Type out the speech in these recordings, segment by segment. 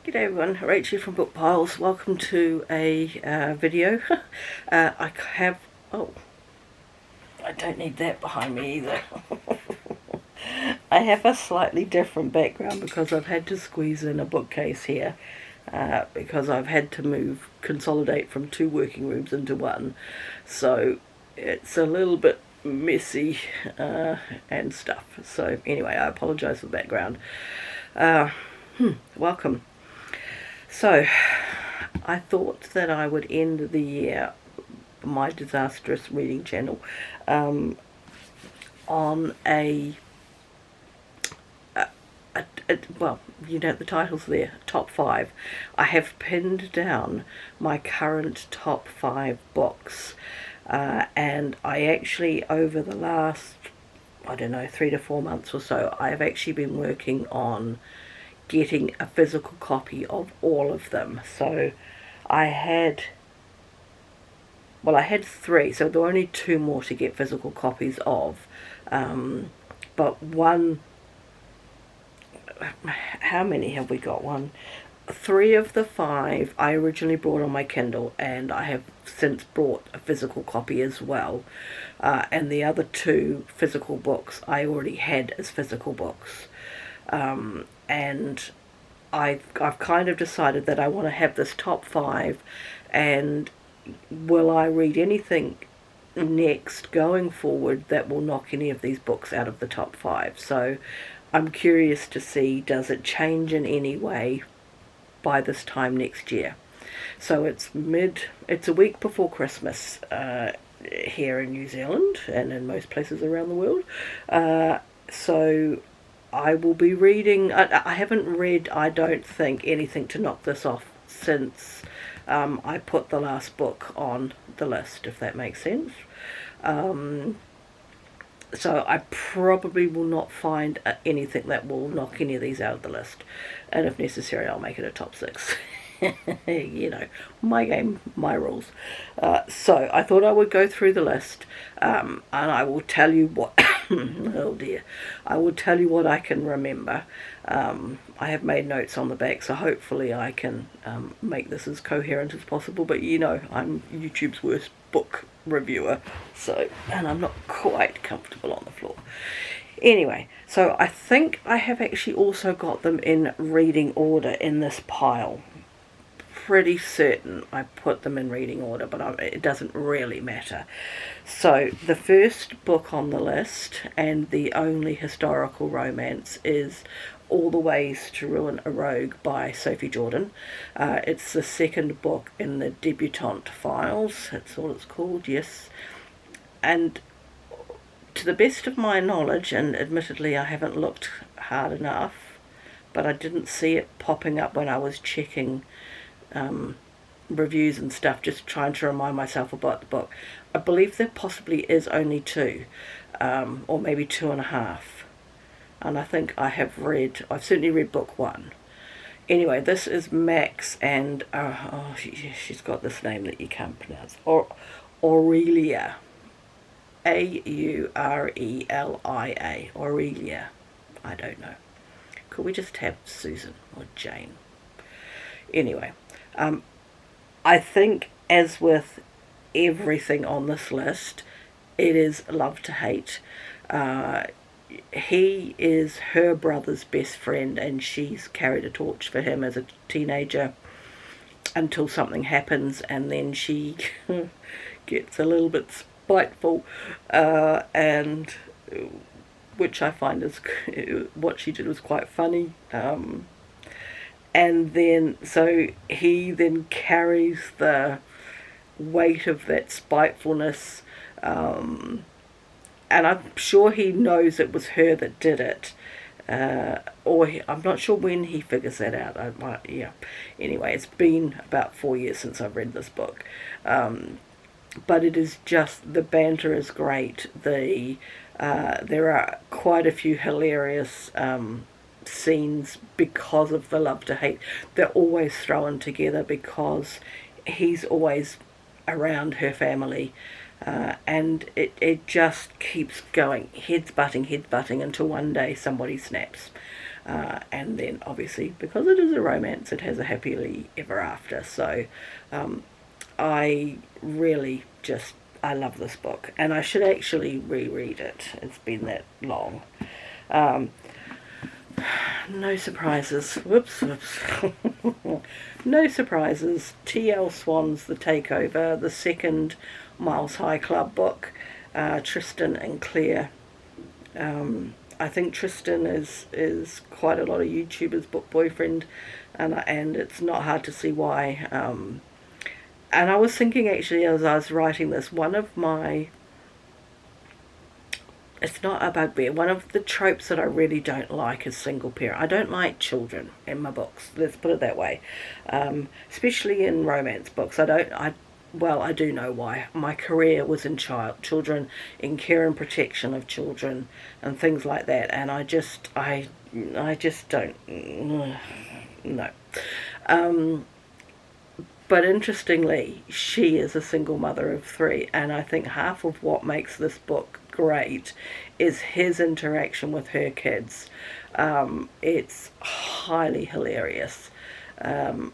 G'day everyone, Rachel from Book Piles. Welcome to a video. I have, oh, I don't need that behind me either. I have a slightly different background because I've had to squeeze in a bookcase here because I've had to consolidate from 2 working rooms into one. So it's a little bit messy and stuff. So anyway, I apologise for the background. Welcome. So, I thought that I would end the year, my disastrous reading channel, on well, you know, the title's there, top 5. I have pinned down my current top 5 books, and I actually, over the last, I don't know, 3 to 4 months or so, I have actually been working on getting a physical copy of all of them. So I had 3, so there were only 2 more to get physical copies of, but one, how many have we got? 3 of the 5 I originally brought on my Kindle, and I have since brought a physical copy as well, and the other 2 physical books I already had as physical books. And I've kind of decided that I want to have this top 5, and will I read anything next going forward that will knock any of these books out of the top 5. So I'm curious to see, does it change in any way by this time next year? So it's a week before Christmas here in New Zealand and in most places around the world. So I will be reading, I haven't read, I don't think, anything to knock this off since I put the last book on the list, if that makes sense. So I probably will not find anything that will knock any of these out of the list. And if necessary, I'll make it a top 6. You know, my game, my rules. So I thought I would go through the list, and I will tell you what oh dear, I will tell you what I can remember. I have made notes on the back, so hopefully I can make this as coherent as possible, but you know, I'm YouTube's worst book reviewer, so, and I'm not quite comfortable on the floor. Anyway, so I think I have actually also got them in reading order in this pile. Pretty certain I put them in reading order, but it doesn't really matter. So the first book on the list, and the only historical romance, is All the Ways to Ruin a Rogue by Sophie Jordan. It's the second book in the Debutante Files, that's all it's called, yes. And to the best of my knowledge, and admittedly I haven't looked hard enough, but I didn't see it popping up when I was checking reviews and stuff, just trying to remind myself about the book. I believe there possibly is only 2, or maybe 2.5, and I think I've certainly read book 1. Anyway, this is Max and she's got this name that you can't pronounce, Aurelia, Aurelia, Aurelia. I don't know, could we just have Susan or Jane? Anyway, I think, as with everything on this list, it is love to hate. He is her brother's best friend, and she's carried a torch for him as a teenager until something happens, and then she gets a little bit spiteful, and which I find is what she did was quite funny. And then, so he then carries the weight of that spitefulness, and I'm sure he knows it was her that did it, I'm not sure when he figures that out. Yeah. Anyway, it's been about 4 years since I've read this book, but it is just, the banter is great. There are quite a few hilarious scenes because of the love to hate. They're always thrown together because he's always around her family, and it just keeps going, heads butting until one day somebody snaps. And then obviously, because it is a romance, it has a happily ever after. So I really just, I love this book, and I should actually reread it. It's been that long. Um, no surprises. Whoops, whoops. No surprises. T.L. Swan's The Takeover, the second Miles High Club book. Tristan and Claire. I think Tristan is quite a lot of YouTubers' book boyfriend, and it's not hard to see why. And I was thinking actually as I was writing this, one of my, it's not a bugbear, one of the tropes that I really don't like is single parent. I don't like children in my books, let's put it that way. Especially in romance books. I do know why. My career was in children, in care and protection of children and things like that, and I just don't, no. But interestingly, she is a single mother of three, and I think half of what makes this book great is his interaction with her kids. It's highly hilarious.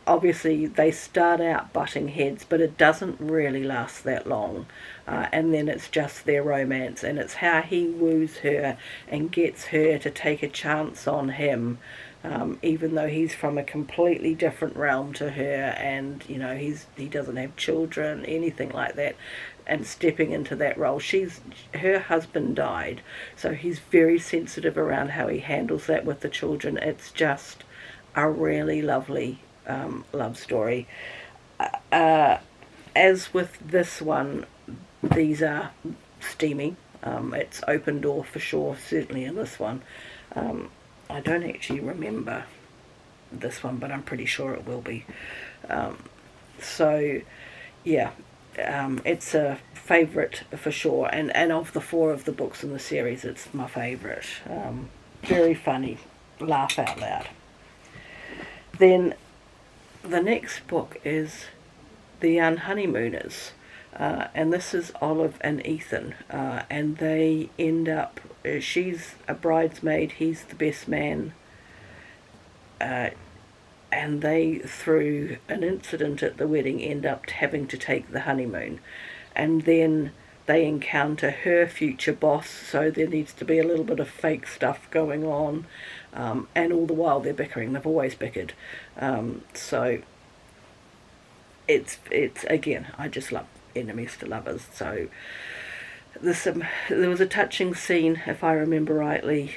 Obviously, they start out butting heads, but it doesn't really last that long. And then it's just their romance, and it's how he woos her and gets her to take a chance on him, even though he's from a completely different realm to her, and he doesn't have children, anything like that, and stepping into that role. Her husband died, so he's very sensitive around how he handles that with the children. It's just a really lovely love story. As with this one, these are steamy. It's open door for sure, certainly in this one. I don't actually remember this one, but I'm pretty sure it will be. So, yeah, it's a favourite for sure. And of the four of the books in the series, it's my favourite. Very funny, laugh out loud. Then the next book is The Unhoneymooners. And this is Olive and Ethan, and they end up, she's a bridesmaid, he's the best man, and they, through an incident at the wedding, end up having to take the honeymoon. And then they encounter her future boss, so there needs to be a little bit of fake stuff going on, and all the while they're bickering. They've always bickered. So it's again, I just love enemies to lovers. So there was a touching scene, if I remember rightly,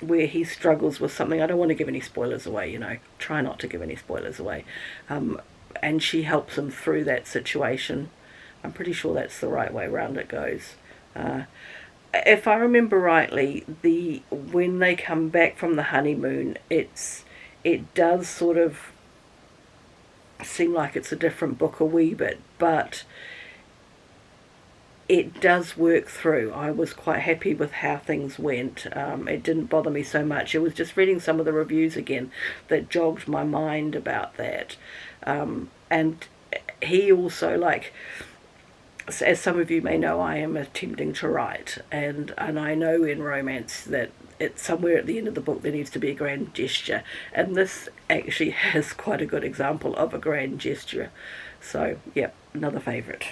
where he struggles with something. I don't want to give any spoilers away, try not to give any spoilers away. And she helps him through that situation. I'm pretty sure that's the right way around it goes. If I remember rightly, when they come back from the honeymoon, it does sort of seem like it's a different book a wee bit, but it does work through. I was quite happy with how things went. It didn't bother me so much. It was just reading some of the reviews again that jogged my mind about that. And he also, as some of you may know, I am attempting to write, and I know in romance that it's somewhere at the end of the book there needs to be a grand gesture, and this actually has quite a good example of a grand gesture. So yeah, another favourite.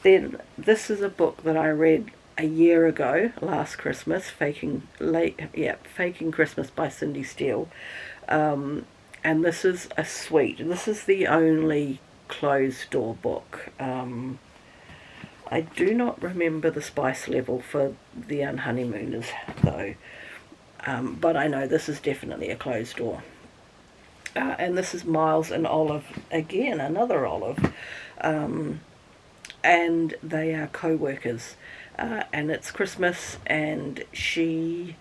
Then this is a book that I read a year ago, last Christmas, Faking Christmas by Cindy Steele, and this is a suite. This is the only closed door book. I do not remember the spice level for The Unhoneymooners though, but I know this is definitely a closed door. And this is Miles and Olive, again another Olive, and they are co-workers, and it's Christmas, and she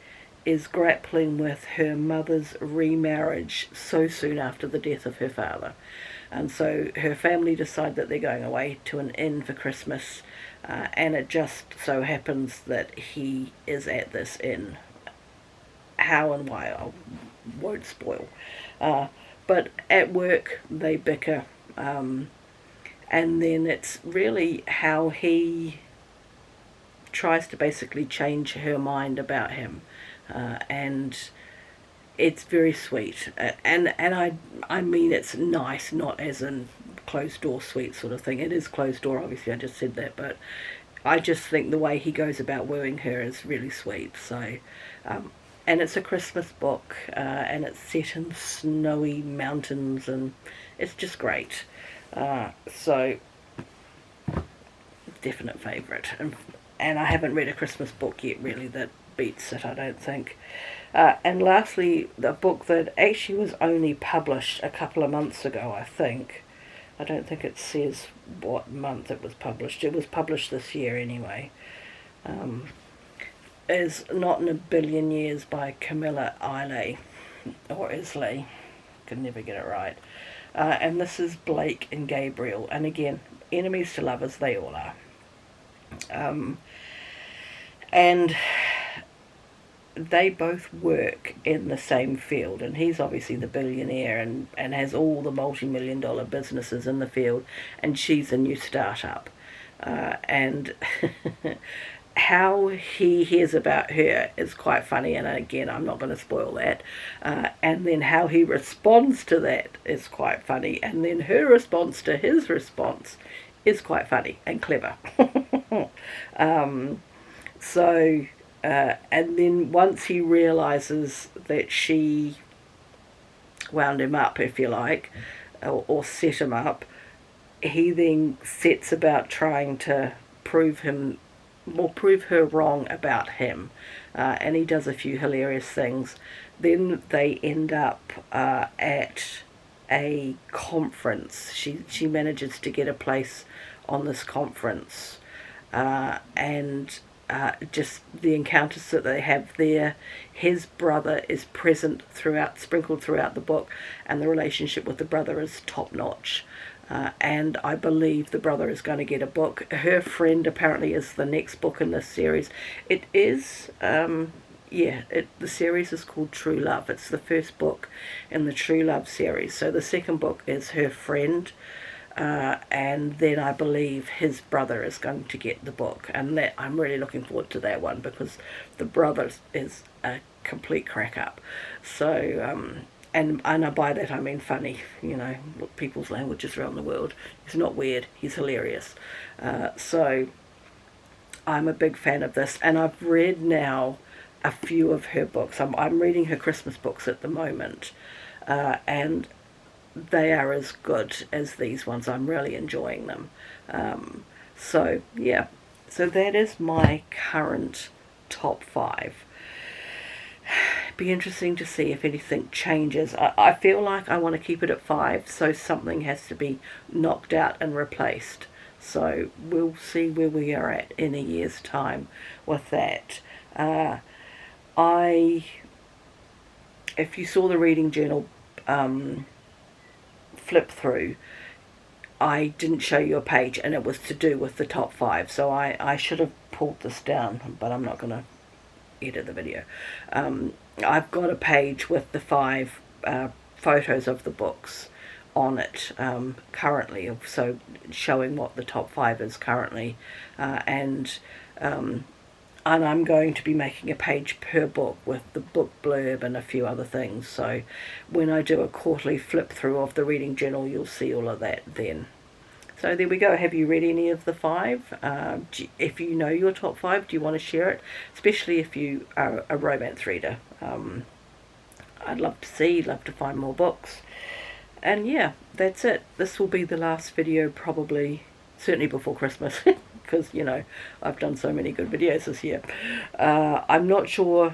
is grappling with her mother's remarriage so soon after the death of her father. And so her family decide that they're going away to an inn for Christmas, and it just so happens that he is at this inn. How and why I won't spoil. But at work they bicker, and then it's really how he tries to basically change her mind about him, and it's very sweet, and I mean it's nice, not as in closed door sweet sort of thing. It is closed door, obviously, I just said that, but I just think the way he goes about wooing her is really sweet. So, and it's a Christmas book, and it's set in snowy mountains, and it's just great. So, definite favourite. And I haven't read a Christmas book yet, really, that beats it, I don't think. And lastly, the book that actually was only published a couple of months ago, I think. I don't think it says what month it was published. It was published this year anyway. Is Not in a Billion Years by Camilla Isley, or Isley. Can never get it right. And this is Blake and Gabriel. And again, enemies to lovers, they all are. And they both work in the same field, and he's obviously the billionaire and has all the multi-million-dollar businesses in the field, and she's a new startup. And how he hears about her is quite funny, and again, I'm not going to spoil that. And then how he responds to that is quite funny, and then her response to his response is quite funny and clever. And then once he realises that she wound him up, if you like, or set him up, he then sets about trying to prove her wrong about him. And he does a few hilarious things. Then they end up at a conference. She manages to get a place on this conference, and just the encounters that they have there. His brother is present sprinkled throughout the book, and the relationship with the brother is top notch. And I believe the brother is going to get a book. Her Friend apparently is the next book in this series. It is, the series is called True Love. It's the first book in the True Love series. So the second book is Her Friend. And then I believe his brother is going to get the book, and that I'm really looking forward to that one, because the brother is a complete crack up. So and by that I mean funny, people's languages around the world. He's not weird, he's hilarious. So I'm a big fan of this, and I've read now a few of her books. I'm reading her Christmas books at the moment, and they are as good as these ones. I'm really enjoying them. So that is my current top 5. Be interesting to see if anything changes. I feel like I want to keep it at 5, so something has to be knocked out and replaced. So we'll see where we are at in a year's time with that. If you saw the reading journal flip through, I didn't show you a page, and it was to do with the top 5, so I should have pulled this down, but I'm not going to edit the video. I've got a page with the 5 photos of the books on it currently, so showing what the top 5 is currently, and I'm going to be making a page per book with the book blurb and a few other things. So when I do a quarterly flip through of the reading journal, you'll see all of that then. So there we go. Have you read any of the 5? If you know your top 5, do you want to share it? Especially if you are a romance reader. I'd love to find more books. And yeah, that's it. This will be the last video, probably, certainly before Christmas. Because, I've done so many good videos this year. I'm not sure.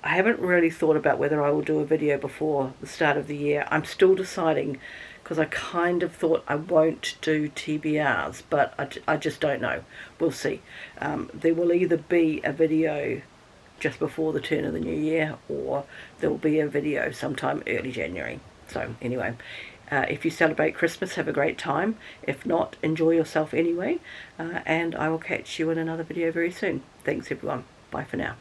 I haven't really thought about whether I will do a video before the start of the year. I'm still deciding, because I kind of thought I won't do TBRs, but I just don't know. We'll see. There will either be a video just before the turn of the new year, or there will be a video sometime early January. So anyway, if you celebrate Christmas, have a great time. If not, enjoy yourself anyway. And I will catch you in another video very soon. Thanks everyone. Bye for now.